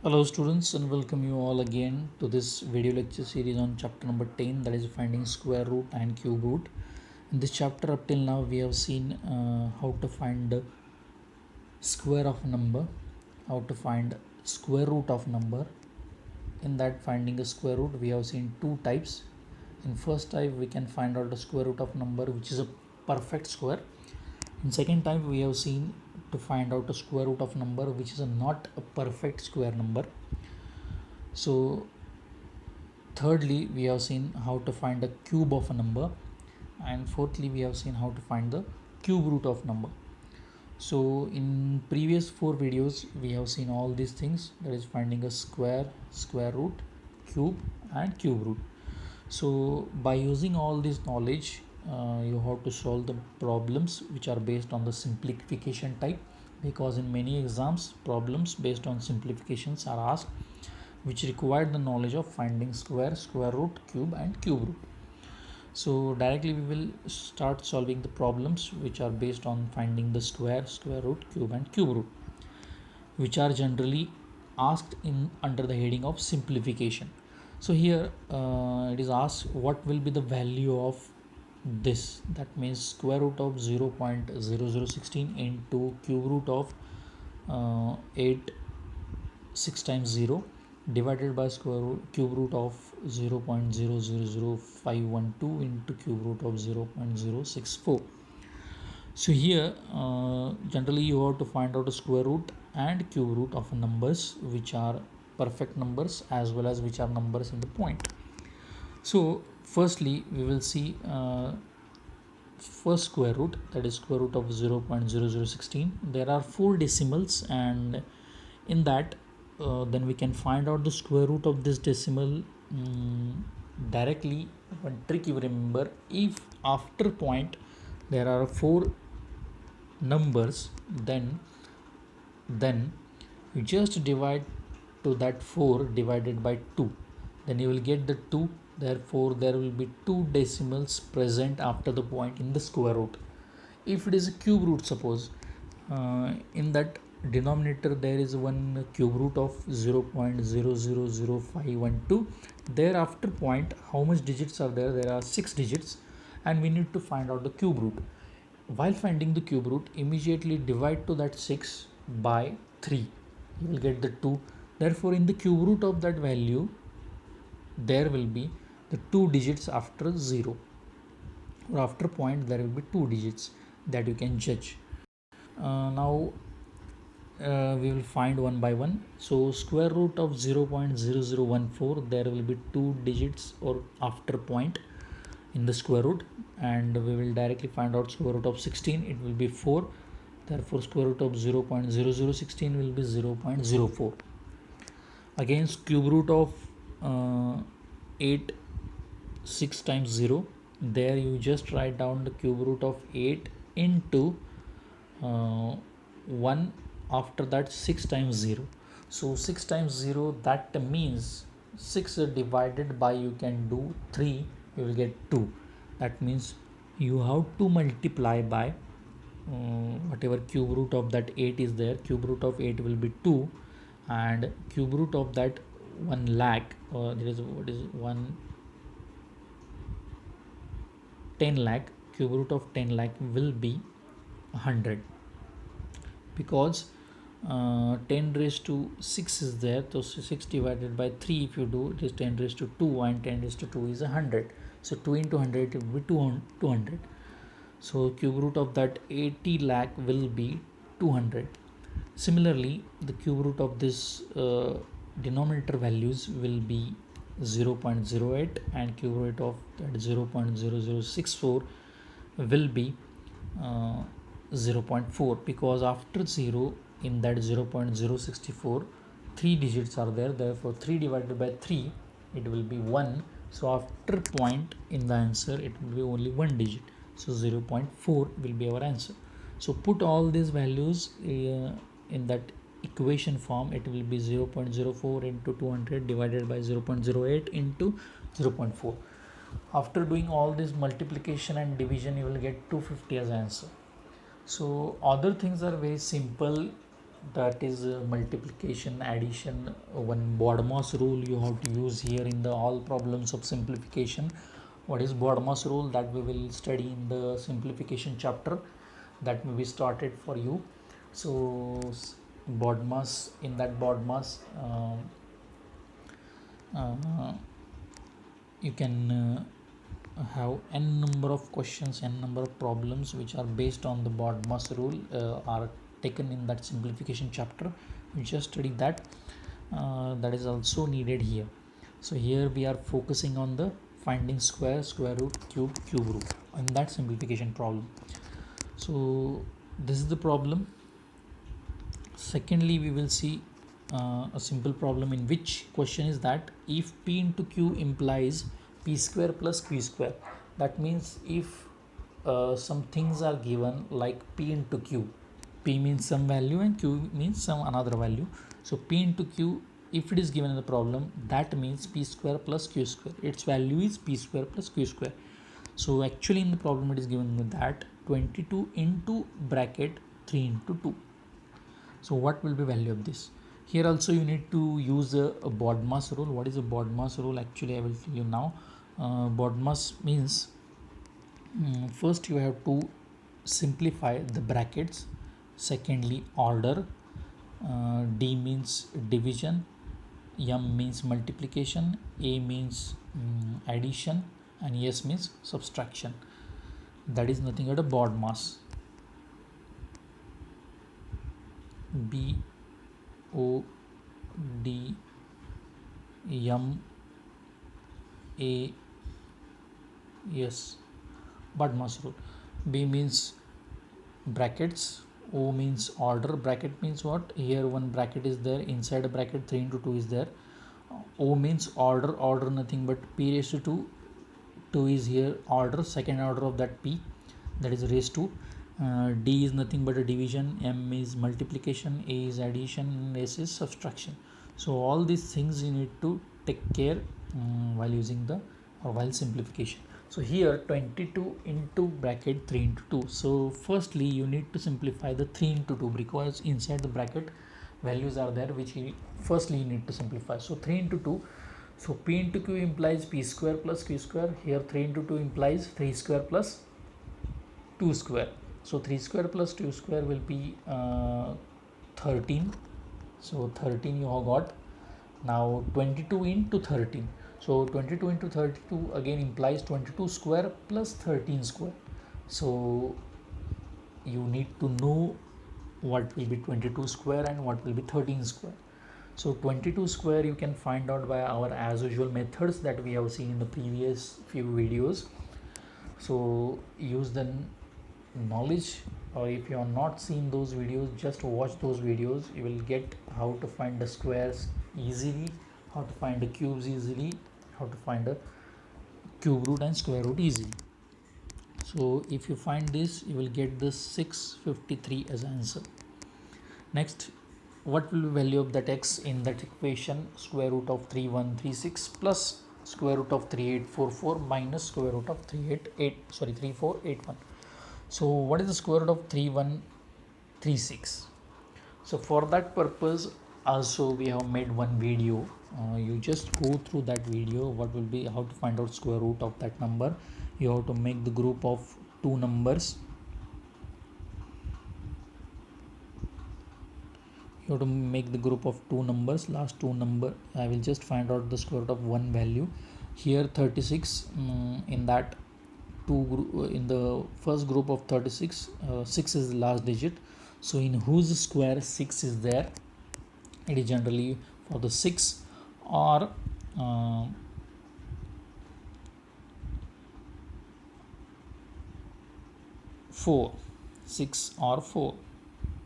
Hello students, and welcome you all again to this video lecture series on chapter number 10, that is finding square root and cube root. In this chapter up till now we have seen how to find the square of a number, how to find square root of number. In that finding a square root we have seen two types. In first type we can find out the square root of number which is a perfect square. In second type we have seen to find out a square root of number which is not a perfect square number. So thirdly we have seen how to find the cube of a number, and fourthly we have seen how to find the cube root of number. So in previous four videos we have seen all these things, that is finding a square, square root, cube and cube root. So by using all this knowledge you have to solve the problems which are based on the simplification type, because in many exams problems based on simplifications are asked which require the knowledge of finding square, square root, cube and cube root. So directly we will start solving the problems which are based on finding the square, square root, cube and cube root, which are generally asked in under the heading of simplification. So here it is asked what will be the value of this, that means square root of 0.0016 into cube root of 8 6 times 0 divided by square root cube root of 0.000512 into cube root of 0.064. So here generally you have to find out the square root and cube root of numbers which are perfect numbers as well as which are numbers in the point. So firstly we will see first square root, that is square root of 0.0016. There are four decimals, and in that then we can find out the square root of this decimal directly. One trick you remember, if after point there are four numbers, then you just divide to that 4 divided by 2, then you will get the 2. Therefore there will be two decimals present after the point in the square root. If it is a cube root, suppose in that denominator there is one cube root of 0.000512, thereafter point how much digits are there? There are 6 digits, and we need to find out the cube root. While finding the cube root, immediately divide to that 6 by 3, you will get the 2. Therefore in the cube root of that value there will be the 2 digits after 0, or after point there will be 2 digits that you can judge. Now we will find one by one. So square root of 0.0014, there will be 2 digits or after point in the square root, and we will directly find out square root of 16, it will be 4. Therefore square root of 0.0016 will be 0.04. Again cube root of 8 6 times 0, there you just write down the cube root of 8 into 1, after that 6 times 0. So 6 times 0, that means 6 divided by, you can do 3, you will get 2. That means you have to multiply by whatever cube root of that 8 is there. Cube root of 8 will be 2, and cube root of that 1 lakh, there is what is 1 10 lakh, cube root of 10 lakh will be 100, because 10 raised to 6 is there. So 6 divided by 3 if you do, it is 10 raised to 2, and 10 raised to 2 is 100. So 2 into 100 will be 200. So cube root of that 80 lakh will be 200. Similarly the cube root of this denominator values will be 0.08, and cube root of that 0.0064 will be 0.4, because after 0 in that 0.064 3 digits are there. Therefore 3 divided by 3, it will be 1. So after point in the answer it will be only one digit, so 0.4 will be our answer. So put all these values in that equation form. It will be 0.04 into 200 divided by 0.08 into 0.4. After doing all this multiplication and division, you will get 250 as answer. So other things are very simple that is multiplication, addition. One BODMAS rule you have to use here in the all problems of simplification. What is BODMAS rule? That we will study in the simplification chapter that may be started for you. So BODMAS, in that BODMAS you can have n number of questions, n number of problems which are based on the BODMAS rule are taken in that simplification chapter. We just study that. That is also needed here. So here we are focusing on the finding square, square root, cube, cube root in that simplification problem. So this is the problem. Secondly, we will see a simple problem in which question is that if p into q implies p square plus q square, that means if some things are given like p into q, p means some value and q means some another value. So p into q, if it is given in the problem, that means p square plus q square, its value is p square plus q square. So actually in the problem it is given with that 22 into bracket 3 into 2. So what will be value of this? Here also you need to use a BODMAS rule. What is a BODMAS rule? Actually I will tell you now. BODMAS means first you have to simplify the brackets, secondly order, D means division, M means multiplication, A means addition, and S means subtraction. That is nothing but a BODMAS. B O D M A S, BODMAS rule. B means brackets, O means order. Bracket means what? Here one bracket is there, inside a bracket 3 into 2 is there. O means order, order nothing but p raised to 2. 2 is here order, second order of that p, that is raised to. D is nothing but a division, M is multiplication, A is addition, and S is subtraction. So all these things you need to take care while using the or while simplification. So here 22 into bracket 3 into 2. So firstly you need to simplify the 3 into 2 because inside the bracket values are there which firstly you need to simplify. So 3 into 2. So p into q implies p square plus q square. Here 3 into 2 implies 3 square plus 2 square. So 3 square plus 2 square will be 13. So 13 you have got. Now 22 into 13. So 22 into 32 again implies 22 square plus 13 square. So you need to know what will be 22 square and what will be 13 square. So 22 square you can find out by our as usual methods that we have seen in the previous few videos. So use the knowledge, or if you are not seen those videos, just watch those videos. You will get how to find the squares easily, how to find the cubes easily, how to find a cube root and square root easily. So if you find this, you will get this 653 as answer. Next, what will be value of that x in that equation? Square root of 3136 plus square root of 3844 minus square root of 3481. So what is the square root of 3136? So for that purpose also we have made one video. You just go through that video. What will be how to find out square root of that number? You have to make the group of two numbers. You have to make the group of two numbers. Last two number I will just find out the square root of one value. Here 36 in that in the first group of 36 6 is the last digit. So in whose square 6 is there, it is generally for the 6 or 4, 6 or 4.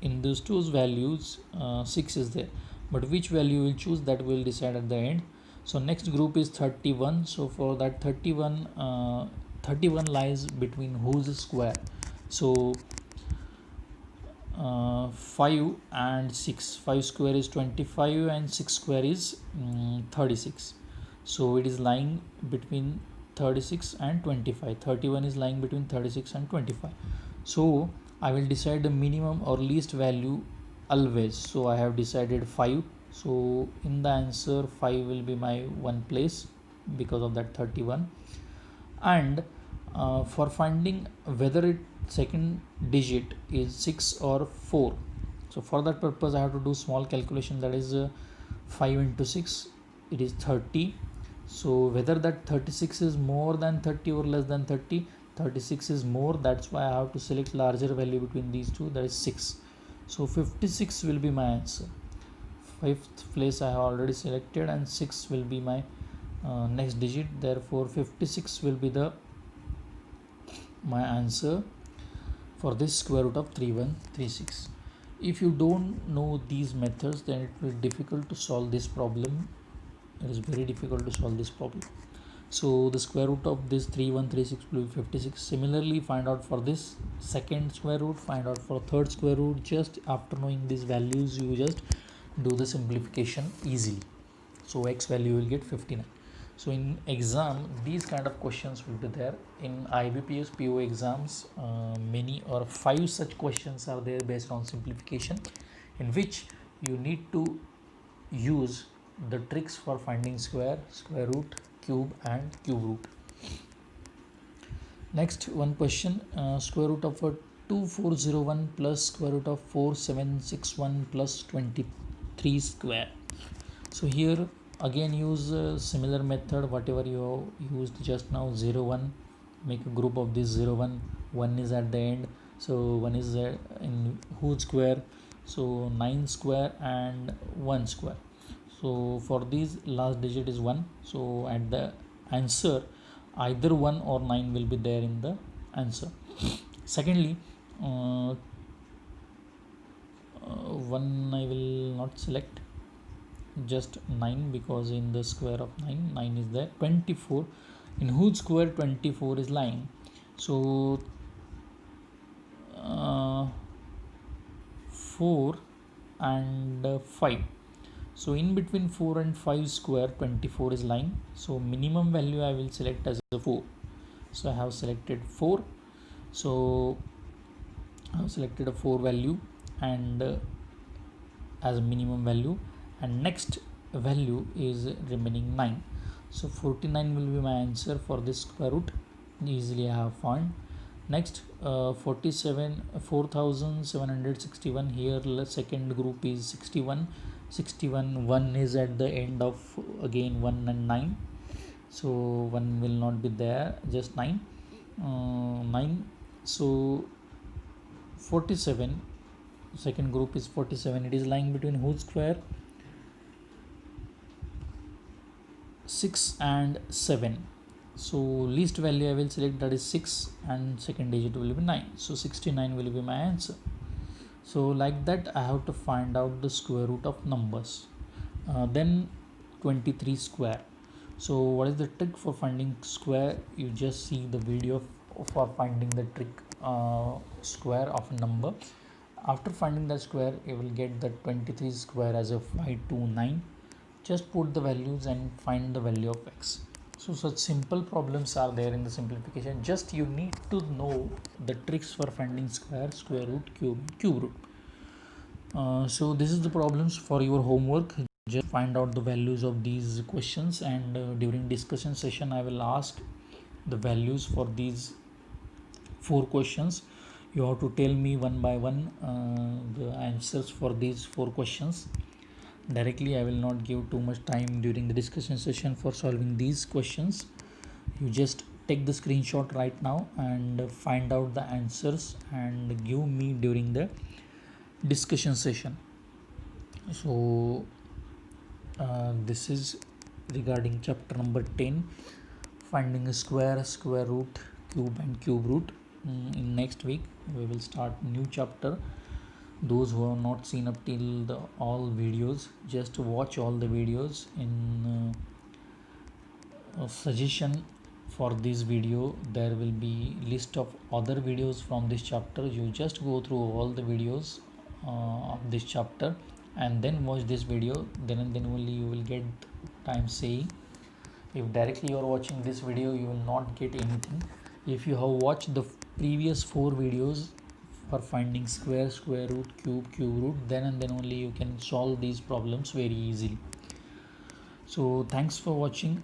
In these two values 6 is there, but which value you will choose, that will decide at the end. So next group is 31. So for that 31 lies between whose square? So 5 and 6. 5 square is 25 and 6 square is 36. So it is lying between 36 and 25. 31 is lying between 36 and 25. So I will decide the minimum or least value always, so I have decided 5. So in the answer 5 will be my one place because of that 31. And for finding whether it second digit is 6 or 4, so for that purpose I have to do small calculation, that is 5 into 6, it is 30. So whether that 36 is more than 30 or less than 30, 36 is more, that's why I have to select larger value between these two, that is 6. So 56 will be my answer. Fifth place I have already selected, and 6 will be my next digit, therefore 56 will be the my answer for this square root of 3136. If you don't know these methods, then it will be difficult to solve this problem. It is very difficult to solve this problem. So the square root of this 3136 will be 56. Similarly, find out for this second square root, find out for third square root. Just after knowing these values, you just do the simplification easily. So x value will get 59. So in exam, these kind of questions will be there. In IBPS PO exams, many or 5 such questions are there based on simplification, in which you need to use the tricks for finding square, square root, cube and cube root. Next one question, square root of 2401 plus square root of 4761 plus 23 square. So here again use a similar method whatever you used just now. 0 1, make a group of this 0 1, 1 is at the end, so 1 is in whole square, so 9 square and 1 square. So for these last digit is 1, so at the answer either 1 or 9 will be there in the answer. Secondly, 1 I will not select, just 9, because in the square of 9 is there. 24, in whose square 24 is lying, so 4 and 5, so in between 4 and 5 square 24 is lying, so minimum value I will select as a 4. So I have selected 4, so I have selected a 4 value and as a minimum value, and next value is remaining 9, so 49 will be my answer for this square root, easily I have found. Next 4761, here the second group is 61, 1 is at the end of again 1 and 9, so 1 will not be there, just 9, 9, so 47, second group is 47, it is lying between whose square 6 and 7, so least value I will select, that is 6, and second digit will be 9, so 69 will be my answer. So like that I have to find out the square root of numbers. Then 23 square, so what is the trick for finding square? You just see the video for finding the trick square of a number. After finding the square, you will get the 23 square as a 529. Just put the values and find the value of x. So such simple problems are there in the simplification. Just you need to know the tricks for finding square, square root, cube root. So this is the problems for your homework. Just find out the values of these questions, and during discussion session I will ask the values for these 4 questions. You have to tell me one by one the answers for these 4 questions. Directly I will not give too much time during the discussion session for solving these questions. You just take the screenshot right now and find out the answers and give me during the discussion session. So this is regarding chapter number 10, finding a square, square root, cube and cube root. In next week we will start new chapter. Those who have not seen up till the all videos, just watch all the videos. In a suggestion for this video there will be list of other videos from this chapter. You just go through all the videos of this chapter and then watch this video, then and then only you will get time saying. If directly you are watching this video, you will not get anything. If you have watched the previous 4 videos for finding square, square root, cube, cube root, then and then only you can solve these problems very easily. So thanks for watching.